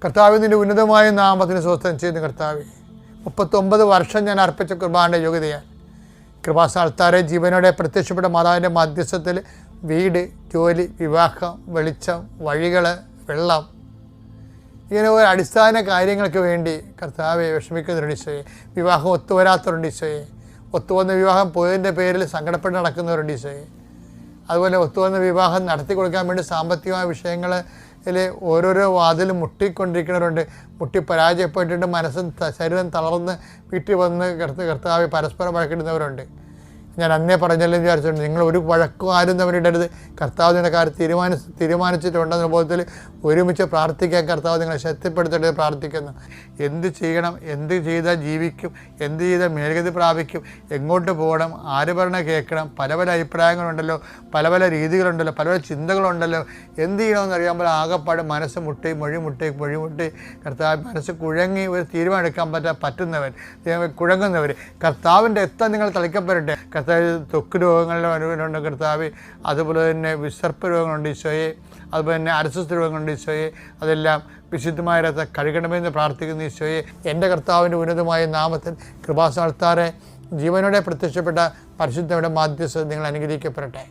കർത്താവ് നിൻ്റെ ഉന്നതമായ നാമത്തിന് സ്വസ്ഥം ചെയ്യുന്ന കർത്താവെ, 39 വർഷം ഞാൻ അർപ്പിച്ച കൃപാന്റെ യോഗ്യതയാണ്. കൃപാസ്ഥാനത്താരെ ജീവനോടെ പ്രത്യക്ഷപ്പെട്ട മാതാവിൻ്റെ മധ്യസ്ഥത്തിൽ വീട്, ജോലി, വിവാഹം, വെളിച്ചം, വഴികൾ, വെള്ളം, ഇങ്ങനെ ഒരു അടിസ്ഥാന കാര്യങ്ങൾക്ക് വേണ്ടി കർത്താവെ വിഷമിക്കുന്നവരുണ്ട് ഈശോയെ. വിവാഹം ഒത്തുവരാത്തവരുണ്ട് ഈശോയെ. ഒത്തുവന്ന വിവാഹം പോയതിൻ്റെ പേരിൽ സങ്കടപ്പെട്ട് നടക്കുന്നവരുണ്ട് ഈശോയെ. അതുപോലെ ഒത്തുവന്ന വിവാഹം നടത്തി കൊടുക്കാൻ വേണ്ടി സാമ്പത്തികമായ വിഷയങ്ങളിൽ ഓരോരോ വാതിലും മുട്ടിക്കൊണ്ടിരിക്കുന്നവരുണ്ട്. മുട്ടി പരാജയപ്പെട്ടിട്ട് മനസ്സും ശരീരം തളർന്ന് വീട്ടിൽ വന്ന് കർത്താവ് പരസ്പരം വഴക്കിടുന്നവരുണ്ട്. ഞാൻ അന്നേ പറഞ്ഞല്ലോ വിചാരിച്ചിട്ടുണ്ട്, നിങ്ങൾ ഒരു വഴക്കും ആരും തമ്മിലിടരുത്. കർത്താവ് നിങ്ങളുടെ കാര്യം തീരുമാനിച്ചിട്ടുണ്ടെന്ന ബോധത്തിൽ ഒരുമിച്ച് പ്രാർത്ഥിക്കാൻ കർത്താവ് നിങ്ങളെ ശക്തിപ്പെടുത്തേണ്ടത് പ്രാർത്ഥിക്കുന്നു. എന്ത് ചെയ്യണം, എന്ത് ചെയ്താൽ ജീവിക്കും, എന്ത് ചെയ്താൽ മേൽഗതി പ്രാപിക്കും, എങ്ങോട്ട് പോകണം, ആര് പറഞ്ഞ കേൾക്കണം, പല പല അഭിപ്രായങ്ങളുണ്ടല്ലോ, പല പല രീതികളുണ്ടല്ലോ, പല പല ചിന്തകളുണ്ടല്ലോ. എന്ത് ചെയ്യണമെന്ന് അറിയാമ്പോൾ ആകെപ്പാട് മനസ്സ് മുട്ടി മൊഴിമുട്ടി കർത്താവ് മനസ്സ് കുഴങ്ങി ഒരു തീരുമാനം എടുക്കാൻ പറ്റുന്നവർ, കുഴങ്ങുന്നവർ കർത്താവിൻ്റെ എത്താൻ നിങ്ങൾ തളിക്കപ്പെടട്ടെ. കർത്താവ് ത്വക്ക് രോഗങ്ങളുടെ അനുഭവമുണ്ട് കർത്താവ്. അതുപോലെ തന്നെ വിസർപ്പ രോഗങ്ങളുണ്ട് ഈശോയെ. അതുപോലെ തന്നെ അരസ്വസ്ഥ രോഗങ്ങളുണ്ട് ഈശോയെ. അതെല്ലാം വിശുദ്ധമായ രക്തം കഴുകണമെന്ന് പ്രാർത്ഥിക്കുന്ന ഈശോയെ. എൻ്റെ കർത്താവിൻ്റെ ഉന്നതമായ നാമത്തിൽ കൃപാസ്ഥാനത്താറെ ജീവനോടെ പ്രത്യക്ഷപ്പെട്ട പരിശുദ്ധയുടെ മാധ്യസ്ഥത നിങ്ങൾ അനുഗ്രഹിക്കപ്പെടട്ടെ.